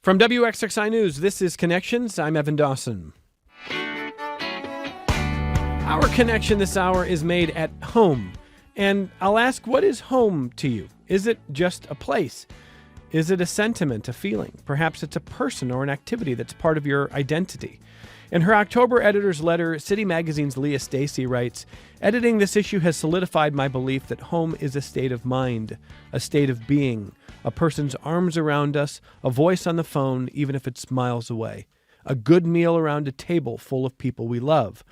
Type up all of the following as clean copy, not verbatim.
From WXXI News, this is Connections. I'm Evan Dawson. Our connection this hour is made at home. And I'll ask, what is home to you? Is it just a place? Is it a sentiment, a feeling? Perhaps it's a person or an activity that's part of your identity. In her October editor's letter, City Magazine's Leah Stacy writes, "Editing this issue has solidified my belief that home is a state of mind, a state of being, a person's arms around us, a voice on the phone, even if it's miles away, a good meal around a table full of people we love,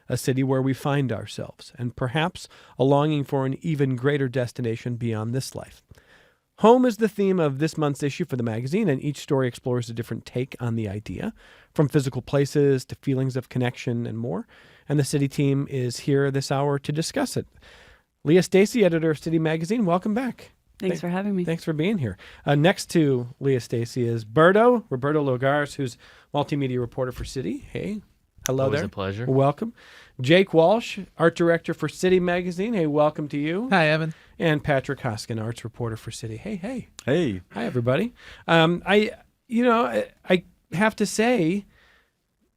a city where we find ourselves, and perhaps a longing for an even greater destination beyond this life." Home is the theme of this month's issue for the magazine, and each story explores a different take on the idea, from physical places to feelings of connection and more. And the City team is here this hour to discuss it. Leah Stacy, editor of City Magazine, welcome back. Thanks for having me. Thanks for being here. Next to Leah Stacy is Roberto Logares, who's multimedia reporter for City. Hey, hello Always there. a pleasure. Welcome. Jake Walsh, art director for City Magazine. Hey, welcome to you. Hi, Evan. And Patrick Hoskin, arts reporter for City. Hey. Hey. Hi, everybody. I have to say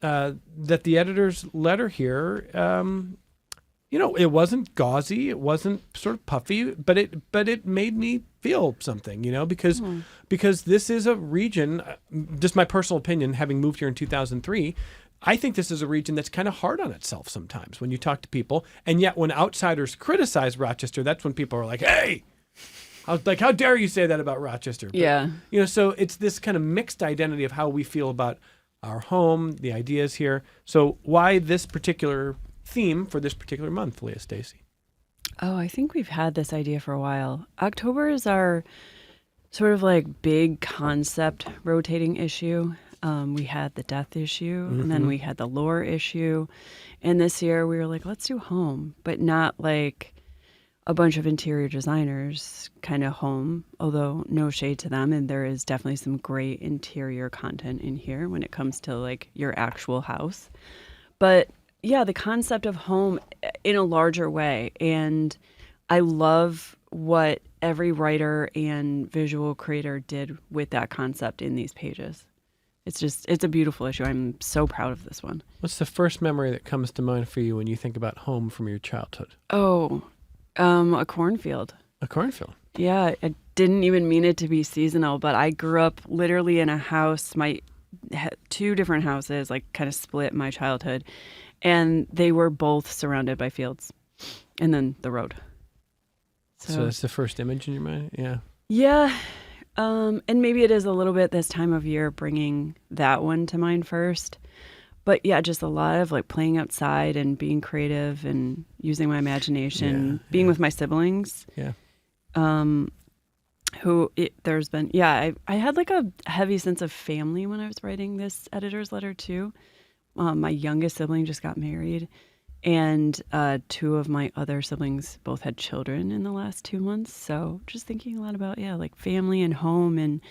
that the editor's letter here, it wasn't gauzy, it wasn't sort of puffy, but it made me feel something, because this is a region, just my personal opinion, having moved here in 2003, I think this is a region that's kind of hard on itself sometimes when you talk to people. And yet when outsiders criticize Rochester, that's when people are like, hey, how dare you say that about Rochester? But, Yeah. So it's this kind of mixed identity of how we feel about our home, the ideas here. So why this particular theme for this particular month, Leah Stacy? Oh, I think we've had this idea for a while. October is our sort of like big concept rotating issue. We had the death issue, and then we had the lore issue. And this year we were like, let's do home, but not like a bunch of interior designers kind of home, although no shade to them. And there is definitely some great interior content in here when it comes to like your actual house. But yeah, the concept of home in a larger way. And I love what every writer and visual creator did with that concept in these pages. It's a beautiful issue. I'm so proud of this one. What's the first memory that comes to mind for you when you think about home from your childhood? Oh, a cornfield. A cornfield. Yeah, I didn't even mean it to be seasonal, but I grew up literally in a house, two different houses, like kind of split my childhood, and they were both surrounded by fields and then the road. So that's the first image in your mind? Yeah. Yeah. And maybe it is a little bit this time of year bringing that one to mind first. But yeah, just a lot of like playing outside and being creative and using my imagination, being with my siblings. Yeah. I had like a heavy sense of family when I was writing this editor's letter too. My youngest sibling just got married, and two of my other siblings both had children in the last 2 months. So just thinking a lot about, like family and home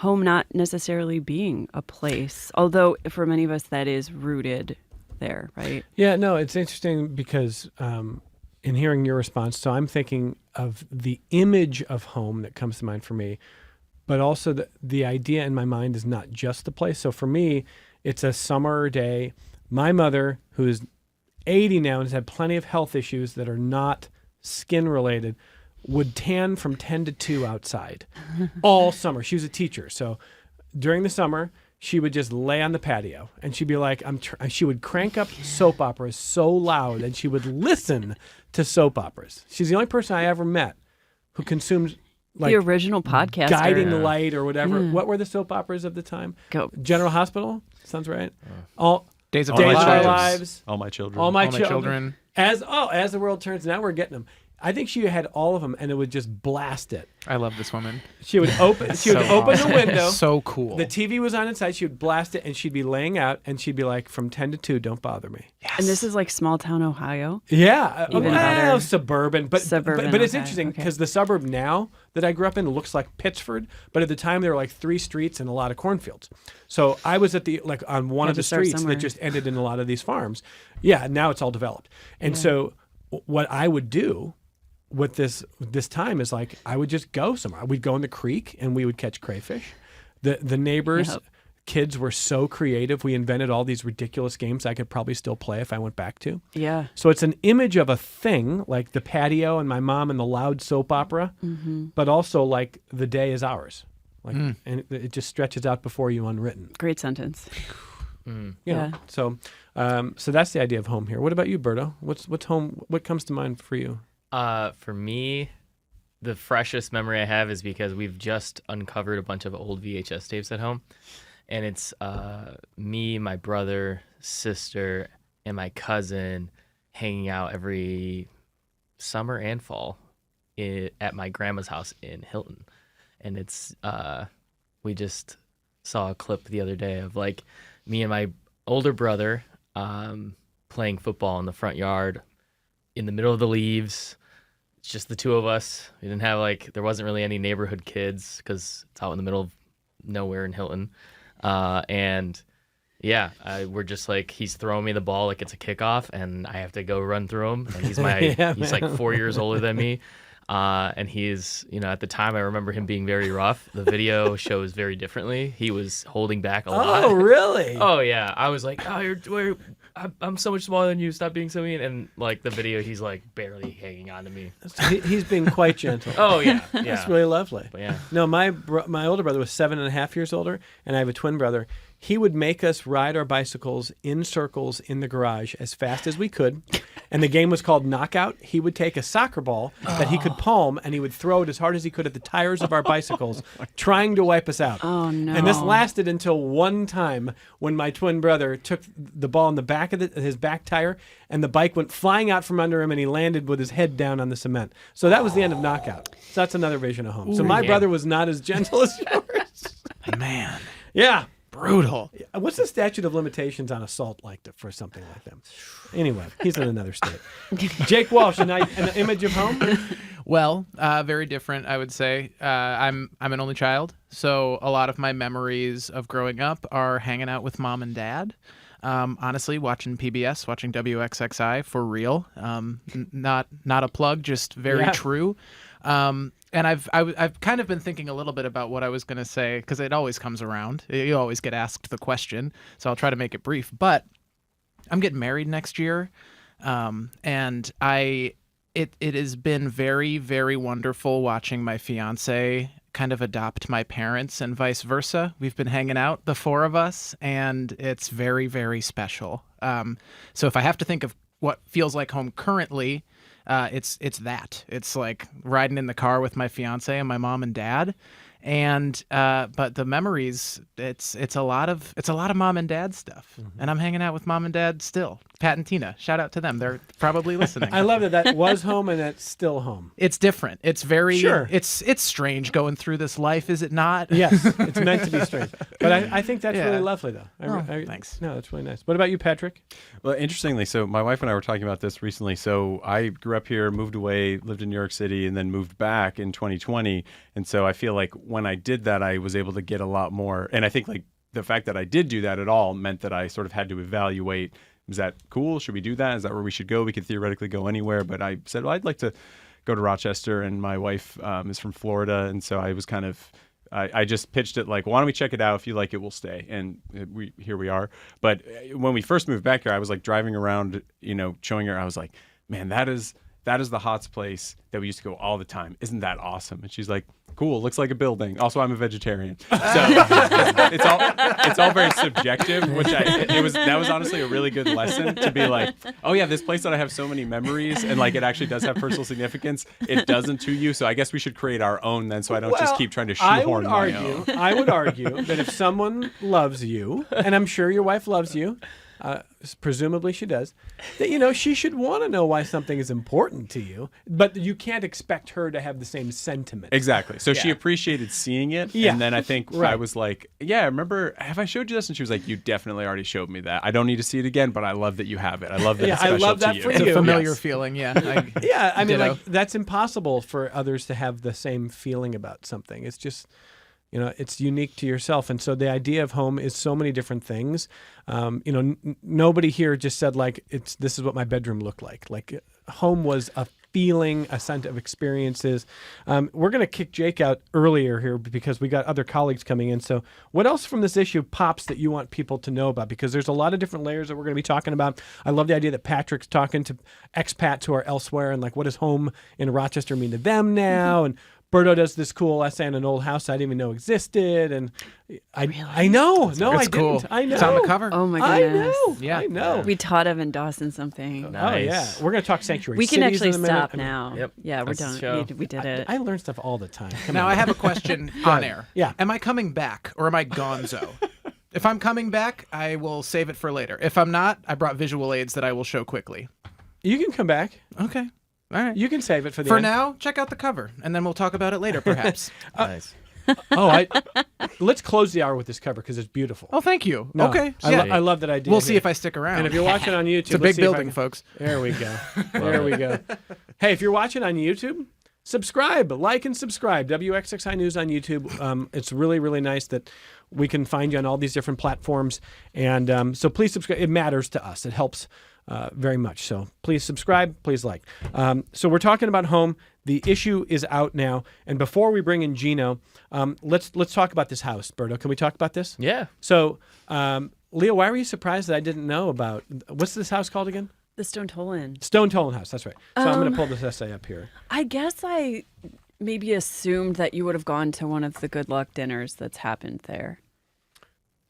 not necessarily being a place. Although for many of us that is rooted there, right? Yeah, no, it's interesting because in hearing your response, so I'm thinking of the image of home that comes to mind for me, but also the idea in my mind is not just the place. So for me, it's a summer day. My mother, who is 80 now and has had plenty of health issues that are not skin related, would tan from 10 to 2 outside all summer. She was a teacher. So during the summer, she would just lay on the patio and she'd be like, she would crank up soap operas so loud and she would listen to soap operas. She's the only person I ever met who consumed like the original podcaster. Guiding Light or whatever. What were the soap operas of the time? General Hospital? Sounds right. Days of Our Our Lives. All My Children. All My Children. As the World Turns. Now we're getting them. I think she had all of them, and it would just blast it. I love this woman. She would open. The window. So cool. The TV was on inside. She would blast it, and she'd be laying out, and she'd be like, "From 10 to 2, don't bother me." Yes. And this is like small town Ohio. Yeah, Even better. Suburban, but it's okay, interesting okay. because the suburb now that I grew up in looks like Pittsford, but at the time there were like 3 streets and a lot of cornfields. So I was at on one of the streets that just ended in a lot of these farms. Yeah, now it's all developed, and so what I would do with this time is like I would just go somewhere. We'd go in the creek and we would catch crayfish. The neighbors. Yep. Kids were so creative. We invented all these ridiculous games I could probably still play if I went back to. Yeah. So it's an image of a thing, like the patio and my mom and the loud soap opera, but also like the day is ours. Like, and it just stretches out before you unwritten. Great sentence. You Yeah. know, so that's the idea of home here. What about you, Berto? What's home? What comes to mind for you? For me, the freshest memory I have is because we've just uncovered a bunch of old VHS tapes at home. And it's me, my brother, sister, and my cousin hanging out every summer and fall at my grandma's house in Hilton. And it's we just saw a clip the other day of like me and my older brother playing football in the front yard in the middle of the leaves. It's just the two of us. We didn't have there wasn't really any neighborhood kids because it's out in the middle of nowhere in Hilton. And yeah, we're just like, he's throwing me the ball like it's a kickoff and I have to go run through him. And he's he's like 4 years older than me. And he's, at the time I remember him being very rough. The video shows very differently. He was holding back a lot. Oh, really? Oh yeah. I was like, I'm so much smaller than you. Stop being so mean. And like the video, he's like barely hanging on to me. He's being quite gentle. Oh yeah. Yeah. That's really lovely. But yeah. No, my older brother was 7.5 years older, and I have a twin brother. He would make us ride our bicycles in circles in the garage as fast as we could. And the game was called Knockout. He would take a soccer ball that he could palm, and he would throw it as hard as he could at the tires of our bicycles, trying to wipe us out. Oh, no. And this lasted until one time when my twin brother took the ball in the back of his back tire, and the bike went flying out from under him, and he landed with his head down on the cement. So that was the end of Knockout. So that's another vision of home. So my brother was not as gentle as yours. Man, Yeah. brutal. What's the statute of limitations on assault for something like that? Anyway, he's in another state. Jake Walsh, an image of home? Well, very different, I would say. I'm an only child, so a lot of my memories of growing up are hanging out with mom and dad. Honestly, watching PBS, watching WXXI for real. Not a plug, just very true. And I've kind of been thinking a little bit about what I was going to say because it always comes around. You always get asked the question, so I'll try to make it brief. But I'm getting married next year, and it has been very, very wonderful watching my fiance kind of adopt my parents and vice versa. We've been hanging out, the four of us, and it's very, very special. So if I have to think of what feels like home currently, it's that. It's like riding in the car with my fiance and my mom and dad. And but the memories, it's a lot of mom and dad stuff. And I'm hanging out with mom and dad still. Pat and Tina, shout out to them. They're probably listening. I love that was home and that's still home. It's different. It's very Sure. It's strange going through this life, is it not? Yes, it's meant to be strange. But I think that's really lovely, though. Thanks. No, that's really nice. What about you, Patrick? Well, interestingly, so my wife and I were talking about this recently. So I grew up here, moved away, lived in New York City, and then moved back in 2020. And so I feel like when I did that, I was able to get a lot more. And I think like the fact that I did do that at all meant that I sort of had to evaluate, is that cool? Should we do that? Is that where we should go? We could theoretically go anywhere. But I said, well, I'd like to go to Rochester, and my wife is from Florida. And so I was kind of, I just pitched it like, why don't we check it out? If you like it, we'll stay. And here we are. But when we first moved back here, I was like driving around, showing her, I was like, man, that is the Hots place that we used to go all the time. Isn't that awesome? And she's like, cool, looks like a building. Also, I'm a vegetarian. So it's all very subjective, which that was honestly a really good lesson to be like, oh yeah, this place that I have so many memories and like it actually does have personal significance. It doesn't to you. So I guess we should create our own then, so I don't just keep trying to shoehorn my own. I would argue that if someone loves you, and I'm sure your wife loves you, presumably she does, that she should want to know why something is important to you, but you can't expect her to have the same sentiment. Exactly. So she appreciated seeing it, and then I think I was like, yeah, remember, have I showed you this? And she was like, you definitely already showed me that. I don't need to see it again, but I love that you have it. I love that it's special I love that to you. for It's you. a familiar feeling, yeah. I mean, Ditto. like that's impossible for others to have the same feeling about something. It's just, it's unique to yourself. And so the idea of home is so many different things. Nobody here just said like, this is what my bedroom looked like. Like home was a feeling, a set of experiences. We're going to kick Jake out earlier here because we got other colleagues coming in. So what else from this issue pops that you want people to know about? Because there's a lot of different layers that we're going to be talking about. I love the idea that Patrick's talking to expats who are elsewhere and like, what does home in Rochester mean to them now? And Berto does this cool essay on an old house I didn't even know existed, and I know, no, I cool. didn't. I know, It's on the cover. Oh my I goodness. know, Yeah. I know. We taught Evan Dawson something. Oh Nice. yeah, we're gonna talk sanctuary. We can cities actually in a minute. stop I mean, now. Yep. Yeah, we're That's the done. show. We did it. I learn stuff all the time. Come Now on. I have a question on air. Yeah. Am I coming back or am I gonzo? If I'm coming back, I will save it for later. If I'm not, I brought visual aids that I will show quickly. You can come back. Okay. All right. You can save it for the For end. now, check out the cover, and then we'll talk about it later, perhaps. Nice. Let's close the hour with this cover because it's beautiful. Oh, thank you. No, Okay. I, Yeah. I love that idea. We'll see here. if I stick around. And if you're watching on YouTube, it's a let's big see if I building, can- folks. There we go. There we go. Hey, if you're watching on YouTube, subscribe, like, and subscribe. WXXI News on YouTube. It's really, really nice that we can find you on all these different platforms. And so please subscribe. It matters to us. It helps very much. So please subscribe. Please like. So we're talking about home. The issue is out now. And before we bring in Gino, let's talk about this house, Berto. Can we talk about this? Yeah. So, Leah, why were you surprised that I didn't know about what's this house called again? The Stone Tollin. Stone Tollin House. That's right. So I'm going to pull this essay up here. I guess I maybe assumed that you would have gone to one of the good luck dinners that's happened there.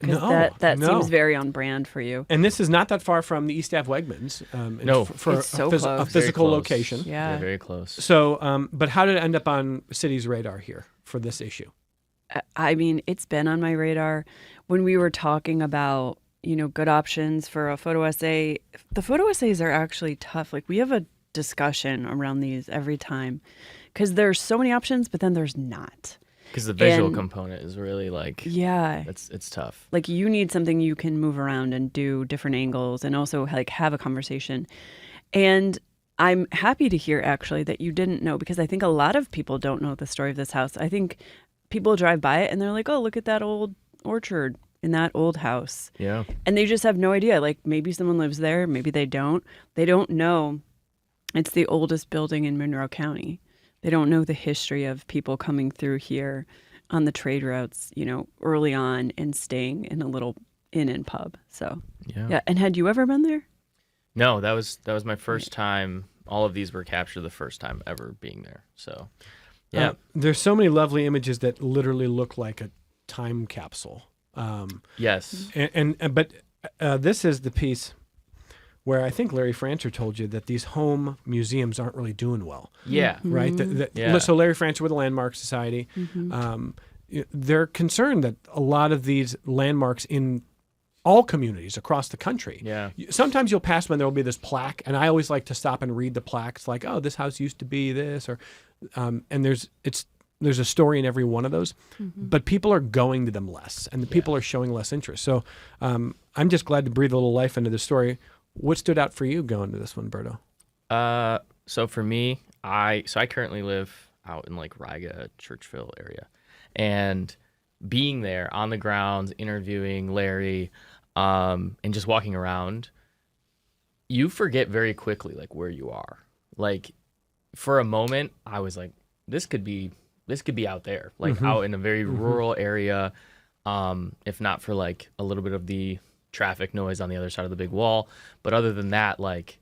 'Cause that no. seems very on brand for you. And this is not that far from the East Ave Wegmans. No. for It's so a close. Very physical close. location. Yeah. Very close. So, but how did it end up on City's radar here for this issue? I mean, it's been on my radar when we were talking about, good options for a photo essay. The photo essays are actually tough. Like we have a discussion around these every time because there's so many options, but then there's not. Because the visual And- component is really like, Yeah. it's tough. Like you need something you can move around and do different angles and also like have a conversation. And I'm happy to hear actually that you didn't know because I think a lot of people don't know the story of this house. I think people drive by it and they're like, "Oh, look at that old orchard in that old house." Yeah. And they just have no idea. Like maybe someone lives there, maybe they don't. They don't know it's the oldest building in Monroe County. They don't know the history of people coming through here on the trade routes, early on and staying in a little inn and pub. So, yeah. And had you ever been there? No, that was my first time. All of these were captured the first time ever being there. So, yeah. There's so many lovely images that literally look like a time capsule. Yes. But this is the piece where I think Larry Francher told you that these home museums aren't really doing well. Yeah. Right? Yeah. So Larry Francher with the Landmark Society, they're concerned that a lot of these landmarks in all communities across the country. Yeah. Sometimes you'll pass when there will be this plaque, and I always like to stop and read the plaques, like, "Oh, this house used to be this," or and there's a story in every one of those, but people are going to them less, and the people are showing less interest. So I'm just glad to breathe a little life into the story. What stood out for you going to this one, Berto? So for me, I currently live out in like Riga, Churchville area, and being there on the grounds, interviewing Larry, and just walking around, you forget very quickly like where you are. Like for a moment, I was like, this could be out there, like out in a very rural area, if not for like a little bit of the traffic noise on the other side of the big wall. But other than that, like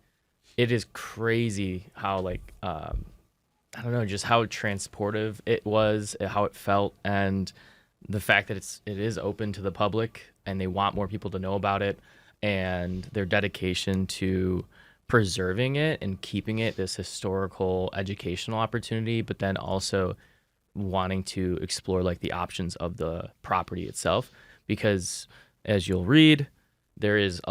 it is crazy how like I don't know, just how transportive it was, how it felt, and the fact that it is open to the public and they want more people to know about it, and their dedication to preserving it and keeping it this historical educational opportunity, but then also wanting to explore like the options of the property itself, because as you'll read, there is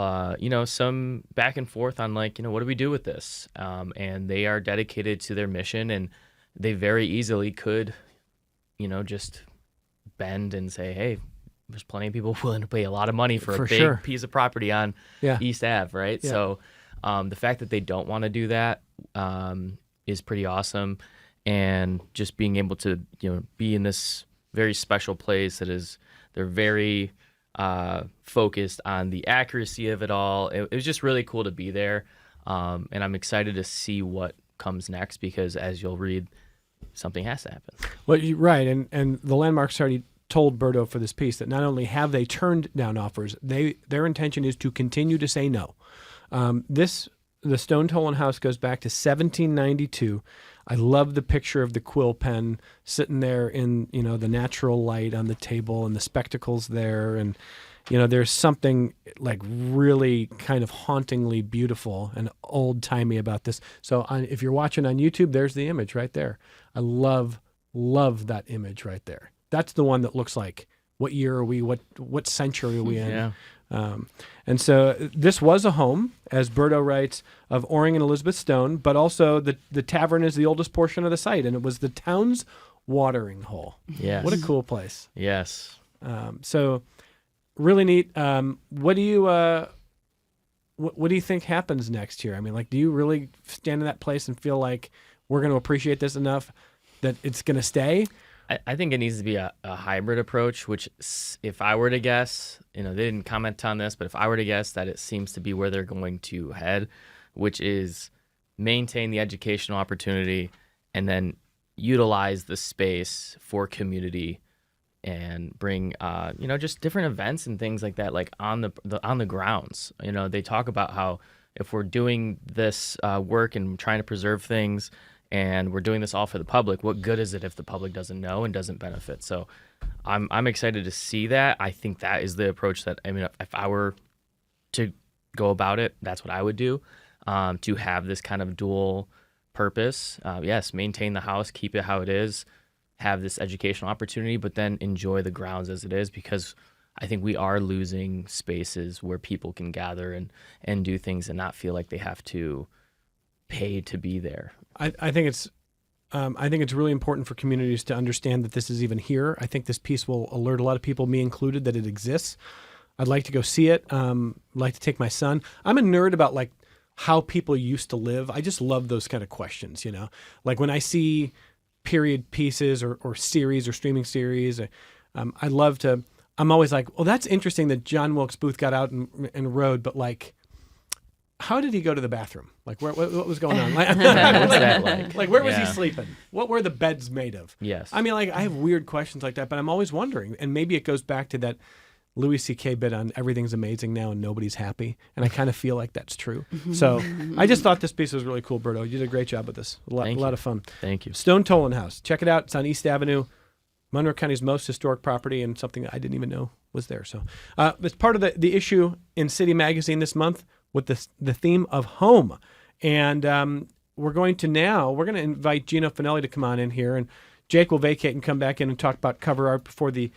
some back and forth on like, what do we do with this, and they are dedicated to their mission, and they very easily could just bend and say, hey, there's plenty of people willing to pay a lot of money for a big sure. piece of property on East Ave, right? Yeah. So the fact that they don't want to do that is pretty awesome. And just being able to, be in this very special place they're very focused on the accuracy of it all. It was just really cool to be there. And I'm excited to see what comes next, because as you'll read, something has to happen. Well, right, and the Landmarks already told Berto for this piece that not only have they turned down offers, their intention is to continue to say no. The Stone Tolan House goes back to 1792. I love the picture of the quill pen sitting there in the natural light on the table and the spectacles there, and there's something like really kind of hauntingly beautiful and old-timey about this. So if you're watching on YouTube, there's the image right there. I love that image right there. That's the one that looks like, what year are we? What century are we in? Yeah. And so this was a home, as Berto writes, of Orring and Elizabeth Stone, but also the tavern is the oldest portion of the site, and it was the town's watering hole. Yes. What a cool place. Yes. So really neat. What do you think happens next year? I mean, like, do you really stand in that place and feel like we're going to appreciate this enough that it's going to stay? I think it needs to be a hybrid approach, which, if I were to guess, they didn't comment on this, but if I were to guess, that it seems to be where they're going to head, which is maintain the educational opportunity and then utilize the space for community and bring, just different events and things like that, like on the grounds. They talk about how if we're doing this work and trying to preserve things, and we're doing this all for the public, what good is it if the public doesn't know and doesn't benefit? So I'm excited to see that. I think that is the approach that, if I were to go about it, that's what I would do, to have this kind of dual purpose. Yes, maintain the house, keep it how it is, have this educational opportunity, but then enjoy the grounds as it is, because I think we are losing spaces where people can gather and do things and not feel like they have to pay to be there. I think it's really important for communities to understand that this is even here. I think this piece will alert a lot of people, me included, that it exists. I'd like to go see it. I'd like to take my son. I'm a nerd about like how people used to live. I just love those kind of questions, like when I see period pieces or series or streaming series, I'm always like, well, that's interesting that John Wilkes Booth got out and rode, but like, how did he go to the bathroom? Like, what was going on? Like, What's that like? Like, where was he Yeah. sleeping? What were the beds made of? Yes. I mean, like, I have weird questions like that, but I'm always wondering. And maybe it goes back to that Louis C.K. bit on everything's amazing now and nobody's happy. And I kind of feel like that's true. So I just thought this piece was really cool, Berto. You did a great job with this. A lot of fun. Thank you. Stone Tolan House. Check it out. It's on East Avenue, Monroe County's most historic property, and something that I didn't even know was there. So it's part of the issue in City Magazine this month with the theme of home. And we're going to invite Gino Finelli to come on in here, and Jake will vacate and come back in and talk about cover art before the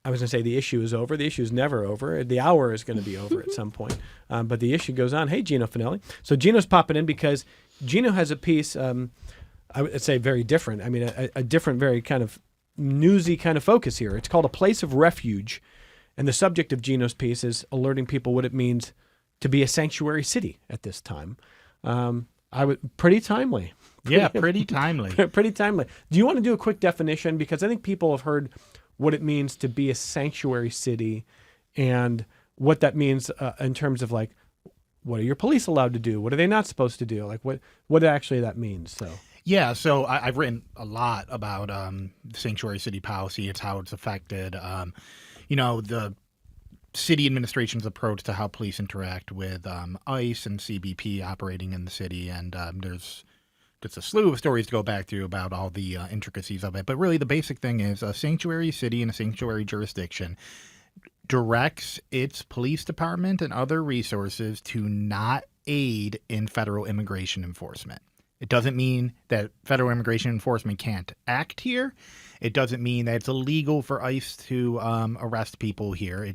issue is over. The issue is never over. The hour is going to be over at some point. But the issue goes on. Hey, Gino Finelli. So Gino's popping in because Gino has a piece, I would say very different. I mean, a different, very kind of newsy kind of focus here. It's called A Place of Refuge. And the subject of Gino's piece is alerting people what it means to be a sanctuary city at this time. Pretty timely. Yeah, pretty timely. Pretty timely. Do you want to do a quick definition? Because I think people have heard what it means to be a sanctuary city and what that means in terms of like, what are your police allowed to do? What are they not supposed to do? Like what actually that means. So Yeah, so I've written a lot about sanctuary city policy. It's how it's affected, the city administration's approach to how police interact with ICE and CBP operating in the city. And there's just a slew of stories to go back through about all the intricacies of it. But really the basic thing is a sanctuary city and a sanctuary jurisdiction directs its police department and other resources to not aid in federal immigration enforcement. It doesn't mean that federal immigration enforcement can't act here. It doesn't mean that it's illegal for ICE to arrest people here.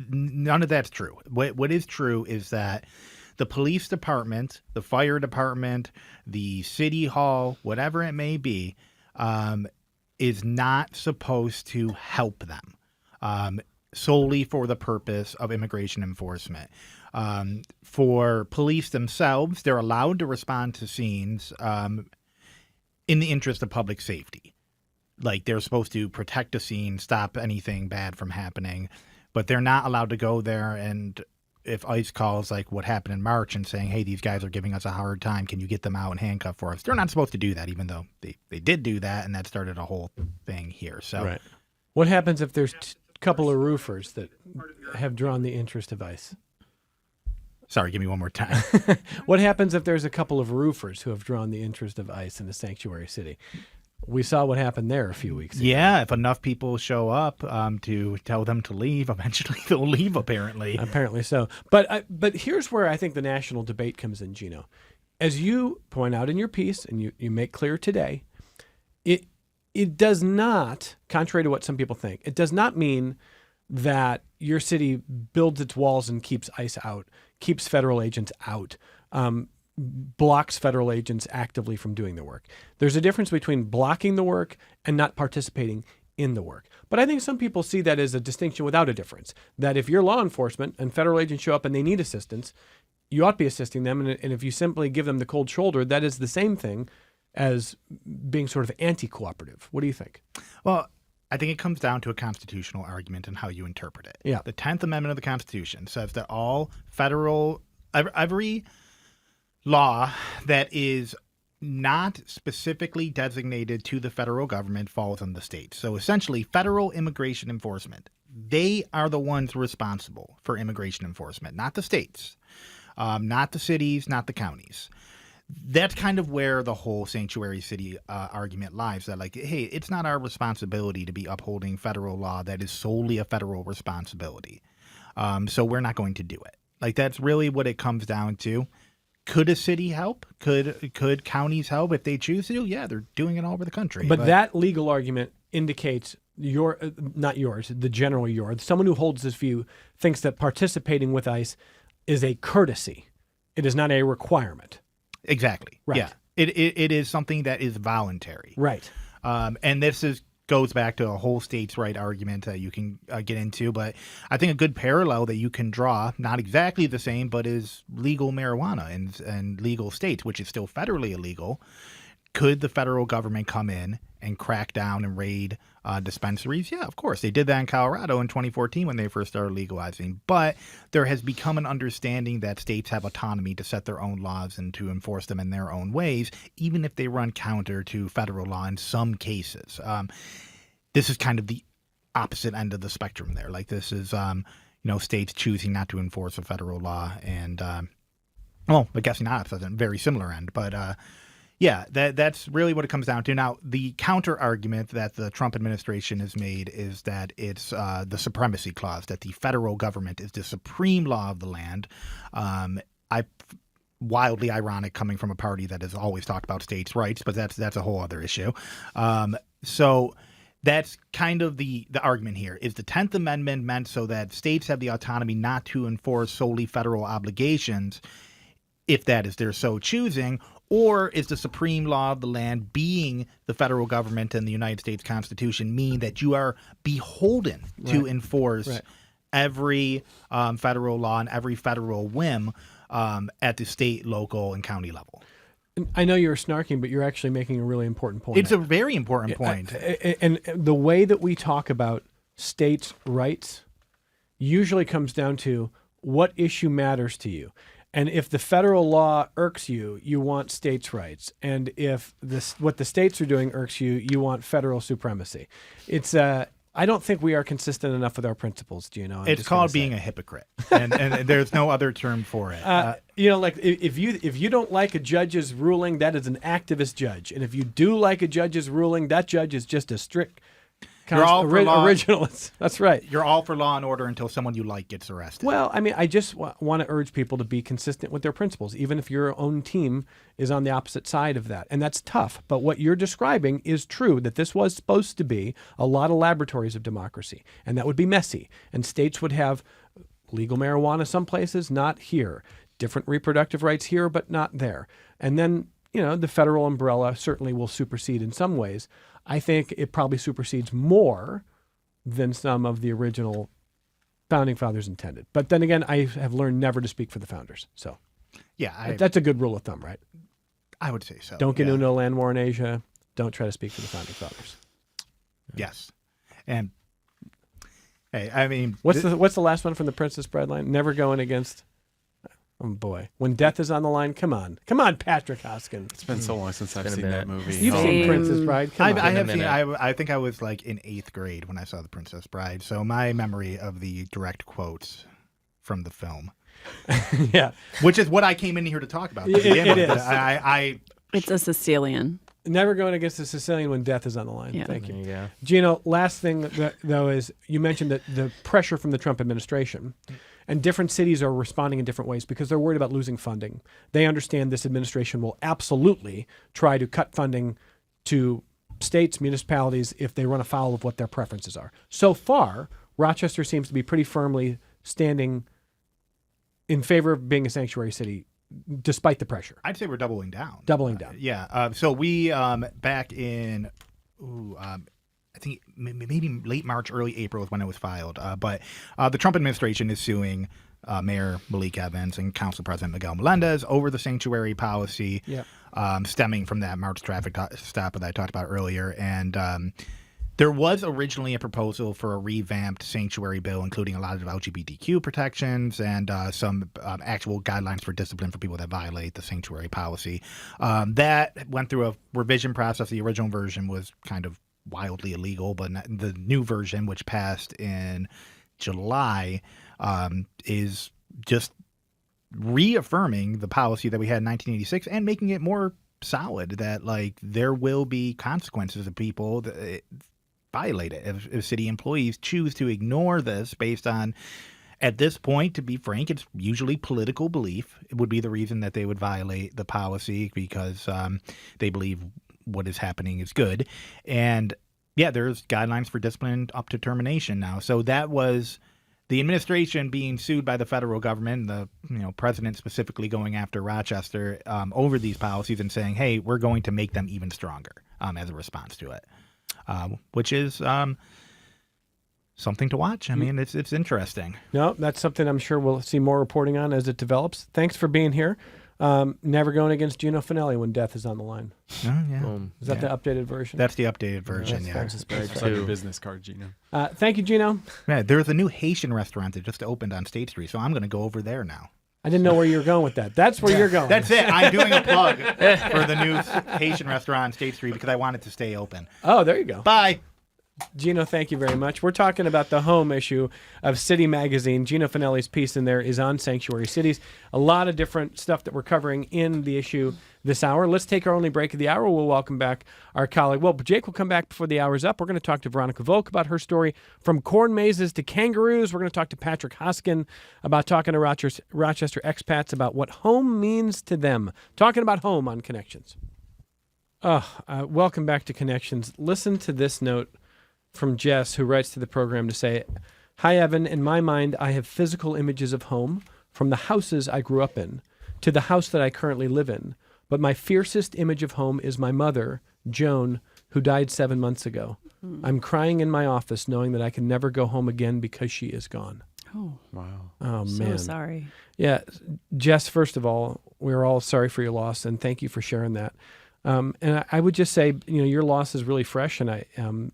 None of that's true. What is true is that the police department, the fire department, the city hall, whatever it may be, is not supposed to help them solely for the purpose of immigration enforcement. For police themselves, they're allowed to respond to scenes in the interest of public safety. Like, they're supposed to protect a scene, stop anything bad from happening, but they're not allowed to go there and if ICE calls like what happened in March and saying, hey, these guys are giving us a hard time, can you get them out and handcuff for us? They're not supposed to do that, even though they did do that, and that started a whole thing here. So Right. What happens if there's a couple of roofers that have drawn the interest of ICE? sorry, give me one more time. What happens if there's a couple of roofers who have drawn the interest of ICE in a sanctuary city? We saw what happened there a few weeks ago. Yeah, if enough people show up to tell them to leave, eventually they'll leave, apparently. Apparently so. But here's where I think the national debate comes in, Gino. As you point out in your piece, and you make clear today, it does not, contrary to what some people think, it does not mean that your city builds its walls and keeps ICE out, keeps federal agents out, blocks federal agents actively from doing the work. There's a difference between blocking the work and not participating in the work. But I think some people see that as a distinction without a difference, that if you're law enforcement and federal agents show up and they need assistance, you ought to be assisting them. And if you simply give them the cold shoulder, that is the same thing as being sort of anti-cooperative. What do you think? Well, I think it comes down to a constitutional argument and how you interpret it. Yeah. The 10th Amendment of the Constitution says that all federal, every law that is not specifically designated to the federal government falls on the states. So essentially, federal immigration enforcement, they are the ones responsible for immigration enforcement, not the states, not the cities, not the counties. That's kind of where the whole sanctuary city argument lies, that like, hey, it's not our responsibility to be upholding federal law that is solely a federal responsibility. So we're not going to do it. Like, that's really what it comes down to. Could a city help? Could counties help if they choose to? Yeah, they're doing it all over the country. But that legal argument indicates not yours, the general yours. Someone who holds this view thinks that participating with ICE is a courtesy. It is not a requirement. Exactly. Right. Yeah. It is something that is voluntary. Right. And this goes back to a whole states' right argument that you can get into. But I think a good parallel that you can draw, not exactly the same, but is legal marijuana in legal states, which is still federally illegal. Could the federal government come in and crack down and raid dispensaries? Yeah, of course. They did that in Colorado in 2014 when they first started legalizing. But there has become an understanding that states have autonomy to set their own laws and to enforce them in their own ways, even if they run counter to federal law in some cases. This is kind of the opposite end of the spectrum there. Like, this is, states choosing not to enforce a federal law. And, I guess not. It's a very similar end. But, yeah, that's really what it comes down to. Now, the counter argument that the Trump administration has made is that it's the supremacy clause, that the federal government is the supreme law of the land. Wildly ironic coming from a party that has always talked about states' rights, but that's a whole other issue. So that's kind of the argument here. Is the 10th Amendment meant so that states have the autonomy not to enforce solely federal obligations, if that is their so choosing, or is the supreme law of the land, being the federal government and the United States Constitution, mean that you are beholden to enforce every federal law and every federal whim at the state, local, and county level? I know you're snarking, but you're actually making a really important point. It's a very important point. And the way that we talk about states' rights usually comes down to what issue matters to you. And if the federal law irks you, you want states' rights. And if what the states are doing irks you, you want federal supremacy. It's I don't think we are consistent enough with our principles, Gino. It's called being a hypocrite, and there's no other term for it. Like if you don't like a judge's ruling, that is an activist judge. And if you do like a judge's ruling, that judge is just a strict originalist. That's right. You're all for law and order until someone you like gets arrested. Well, I mean, I just want to urge people to be consistent with their principles, even if your own team is on the opposite side of that. And that's tough. But what you're describing is true, that this was supposed to be a lot of laboratories of democracy. And that would be messy. And states would have legal marijuana some places, not here. Different reproductive rights here, but not there. And then, the federal umbrella certainly will supersede in some ways. I think it probably supersedes more than some of the original founding fathers intended. But then again, I have learned never to speak for the founders. So yeah, that's a good rule of thumb, right? I would say so. Don't get into a land war in Asia. Don't try to speak for the founding fathers. Yes. And Hey, I mean, What's the last one from the Princess Bride line? Never going against. Oh boy, when death is on the line. Come on, Patrick Hoskin. It's been so long since I've been a seen that minute. movie. You've Oh, seen man. Princess Bride. Come on. I have a seen. minute. I think I was like in 8th grade when I saw The Princess Bride. So my memory of the direct quotes from the film, Yeah, which is what I came in here to talk about. to It- begin it with. is. It's a Sicilian. never going against the Sicilian when death is on the line. Yeah. Thank There you, you go. Gino. Last thing though is you mentioned that the pressure from the Trump administration. And different cities are responding in different ways because they're worried about losing funding. They understand this administration will absolutely try to cut funding to states, municipalities, if they run afoul of what their preferences are. So far, Rochester seems to be pretty firmly standing in favor of being a sanctuary city, despite the pressure. I'd say we're doubling down. Doubling down. Yeah. So we back in, I think maybe late March, early April is when it was filed. But the Trump administration is suing Mayor Malik Evans and Council President Miguel Melendez over the sanctuary policy, Yep. stemming from that March traffic stop that I talked about earlier. And there was originally a proposal for a revamped sanctuary bill, including a lot of LGBTQ protections and some actual guidelines for discipline for people that violate the sanctuary policy. That went through a revision process. The original version was kind of wildly illegal, but the new version, which passed in July, is just reaffirming the policy that we had in 1986 and making it more solid that like there will be consequences of people that violate it if city employees choose to ignore this based on, at this point, to be frank, it's usually political belief. It would be the reason that they would violate the policy because they believe what is happening is good. And yeah, there's guidelines for discipline up to termination now. So that was the administration being sued by the federal government, the president specifically going after Rochester over these policies and saying, hey, we're going to make them even stronger as a response to it, which is something to watch. I mean, it's interesting. No, that's something I'm sure we'll see more reporting on as it develops. Thanks for being here. Never going against Gino Finelli when death is on the line. Oh, yeah. Is that the updated version? That's the updated version, yeah. Princess Bride It's on your 2. business card, Gino. Thank you, Gino. Yeah, there's a new Haitian restaurant that just opened on State Street, so I'm going to go over there now. I didn't know where you were going with that. That's where you're going. That's it. I'm doing a plug for the new Haitian restaurant on State Street because I want it to stay open. Oh, there you go. Bye. Gino, thank you very much. We're talking about the home issue of City Magazine. Gino Finelli's piece in there is on sanctuary cities. A lot of different stuff that we're covering in the issue this hour. Let's take our only break of the hour. We'll welcome back our colleague. Well, Jake will come back before the hour's up. We're going to talk to Veronica Volk about her story from corn mazes to kangaroos. We're going to talk to Patrick Hoskin about talking to Rochester expats about what home means to them. Talking about home on Connections. Welcome back to Connections. Listen to this note from Jess, who writes to the program to say, "Hi, Evan. In my mind, I have physical images of home from the houses I grew up in to the house that I currently live in. But my fiercest image of home is my mother, Joan, who died 7 months ago. I'm crying in my office knowing that I can never go home again because she is gone." Oh, Wow. Oh, so man. sorry. Yeah. Jess, first of all, we're all sorry for your loss, and thank you for sharing that. And I would just say, your loss is really fresh, and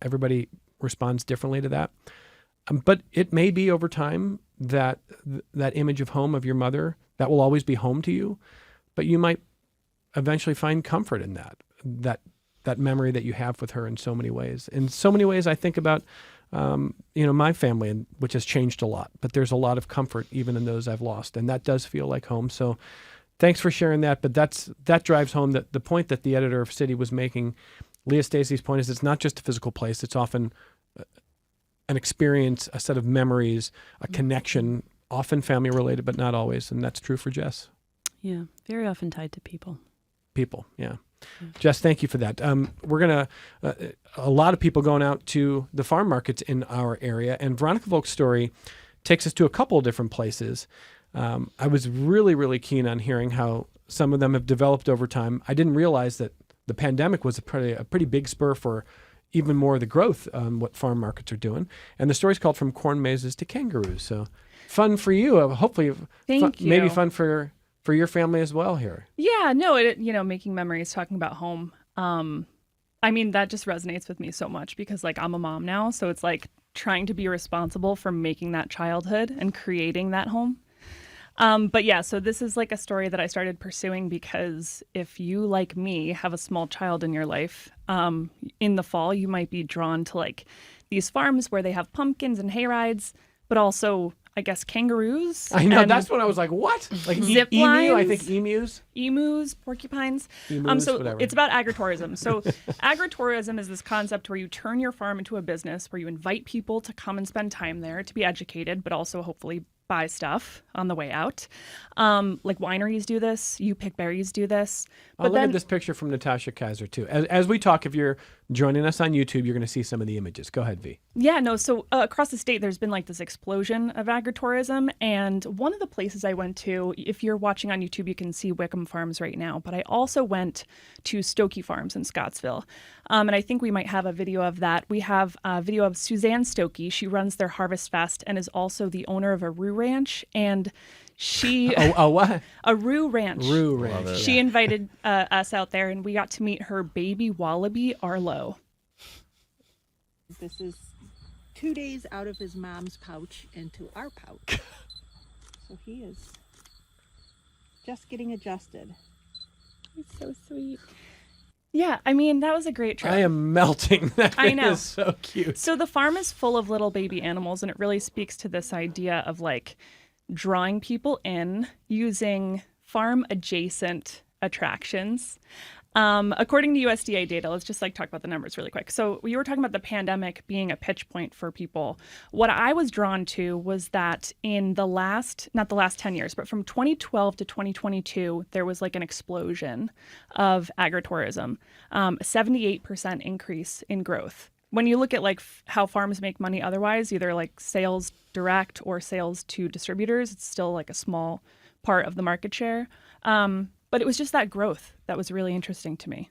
everybody responds differently to that. But it may be over time that that image of home of your mother, that will always be home to you. But you might eventually find comfort in that memory that you have with her in so many ways. In so many ways, I think about, my family, which has changed a lot. But there's a lot of comfort even in those I've lost. And that does feel like home. So thanks for sharing that. But that drives home the point that the editor of City was making. Leah Stacy's point is it's not just a physical place. It's often an experience, a set of memories, a connection, often family related, but not always. And that's true for Jess. Yeah, very often tied to people. People, yeah. Jess, thank you for that. We're going to, a lot of people going out to the farm markets in our area. And Veronica Volk's story takes us to a couple of different places. I was really, really keen on hearing how some of them have developed over time. I didn't realize that the pandemic was a pretty big spur for even more of the growth what farm markets are doing. And the story's called From Corn Mazes to Kangaroos. So fun for you. Hopefully, Thank you. Maybe fun for your family as well here. Yeah, no, making memories, talking about home. I mean, that just resonates with me so much because I'm a mom now. So it's like trying to be responsible for making that childhood and creating that home. But yeah, so this is like a story that I started pursuing because if you, like me, have a small child in your life, in the fall, you might be drawn to like these farms where they have pumpkins and hay rides, but also, I guess, kangaroos. I know, and that's when I was like, what? Like Zip emu? I lines? think emus. emus, porcupines. Emus, So whatever. it's about agritourism. So agritourism is this concept where you turn your farm into a business, where you invite people to come and spend time there to be educated, but also hopefully buy stuff on the way out. Like wineries do this, You Pick Berries do this. I'll But look then at this picture from Natasha Kaiser too. As we talk, if you're joining us on YouTube, you're going to see some of the images. Go ahead, V. Yeah, no. So across the state, there's been like this explosion of agritourism. And one of the places I went to, if you're watching on YouTube, you can see Wickham Farms right now. But I also went to Stokey Farms in Scottsville. And I think we might have a video of that. We have a video of Suzanne Stokey. She runs their Harvest Fest and is also the owner of a Roo Ranch. And she, Oh, what? a Roo Ranch. Roo Ranch. She invited us out there, and we got to meet her baby wallaby, Arlo. This is 2 days out of his mom's pouch into our pouch. So he is just getting adjusted. He's so sweet. Yeah, I mean, that was a great trip. I am melting. That I thing know. is so cute. So the farm is full of little baby animals, and it really speaks to this idea of like drawing people in using farm adjacent attractions. According to USDA data, let's just like talk about the numbers really quick. So you were talking about the pandemic being a pitch point for people. What I was drawn to was that in the last, not the last 10 years, but from 2012 to 2022, there was like an explosion of agritourism, a 78% increase in growth. When you look at like how farms make money otherwise, either like sales direct or sales to distributors, it's still like a small part of the market share. But it was just that growth that was really interesting to me.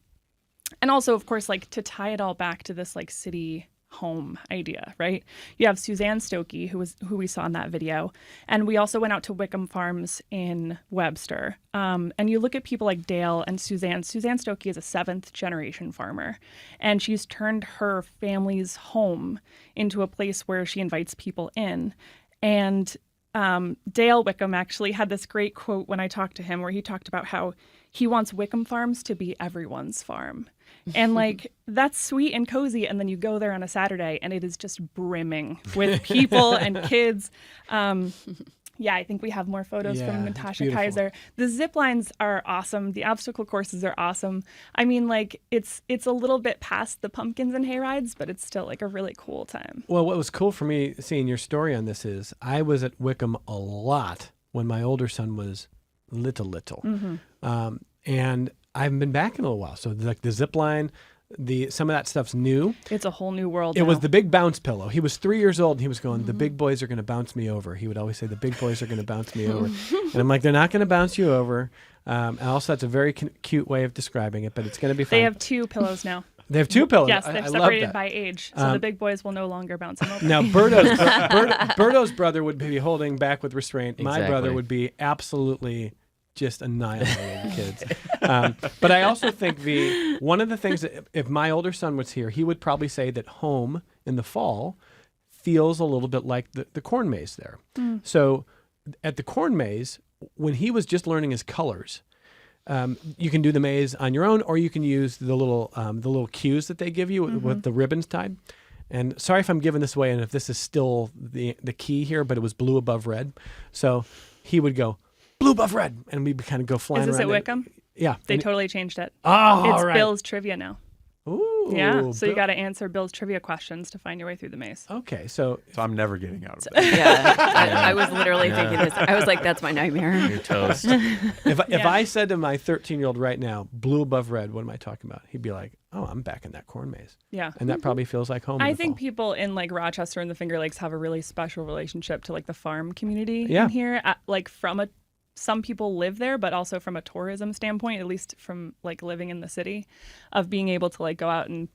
And also, of course, like to tie it all back to this like city home idea, right? You have Suzanne Stokey, who we saw in that video. And we also went out to Wickham Farms in Webster. And you look at people like Dale and Suzanne. Suzanne Stokey is a 7th generation farmer. And she's turned her family's home into a place where she invites people in. And Dale Wickham actually had this great quote when I talked to him where he talked about how he wants Wickham Farms to be everyone's farm. And like, that's sweet and cozy. And then you go there on a Saturday and it is just brimming with people and kids. Yeah, I think we have more photos Yeah, from it's Natasha beautiful. Kaiser. The zip lines are awesome. The obstacle courses are awesome. I mean, like, it's a little bit past the pumpkins and hay rides, but it's still like a really cool time. Well, what was cool for me seeing your story on this is I was at Wickham a lot when my older son was little. And I haven't been back in a little while. So like the zip line, some of that stuff's new. It's a whole new world. It was now. the big bounce pillow. He was 3 years old and he was going, the big boys are going to bounce me over. He would always say, the big boys are going to bounce me over. And I'm like, they're not going to bounce you over. And also, that's a very cute way of describing it, but it's going to be fun. They have 2 pillows now. They have 2 pillows. Yes, I they're love separated that. by age, so the big boys will no longer bounce him over. Now, Berto's brother would be holding back with restraint. My brother Exactly. would be absolutely just annihilating the kids. But I also think, one of the things that if my older son was here, he would probably say that home in the fall feels a little bit like the corn maze there. So at the corn maze, when he was just learning his colors, you can do the maze on your own, or you can use the little cues that they give you with the ribbons tied. And sorry if I'm giving this away and if this is still the key here, but it was blue above red. So he would go, blue above red, and we'd kind of go flying Is this around. at Wickham? Yeah. They And- totally changed it. oh, It's all right. Bill's trivia now. Ooh. Yeah, so you Bill- got to answer Bill's trivia questions to find your way through the maze. Okay, so So I'm never getting out of that. Yeah, I was literally thinking this. I was like, that's my nightmare. You're toast. if Yeah. I said to my 13-year-old right now, blue above red, what am I talking about? He'd be like, oh, I'm back in that corn maze. Yeah. And that probably feels like home. in I the think fall. people in like Rochester and the Finger Lakes have a really special relationship to like the farm community Yeah. in here. Like some people live there, but also from a tourism standpoint, at least from like living in the city, of being able to like go out and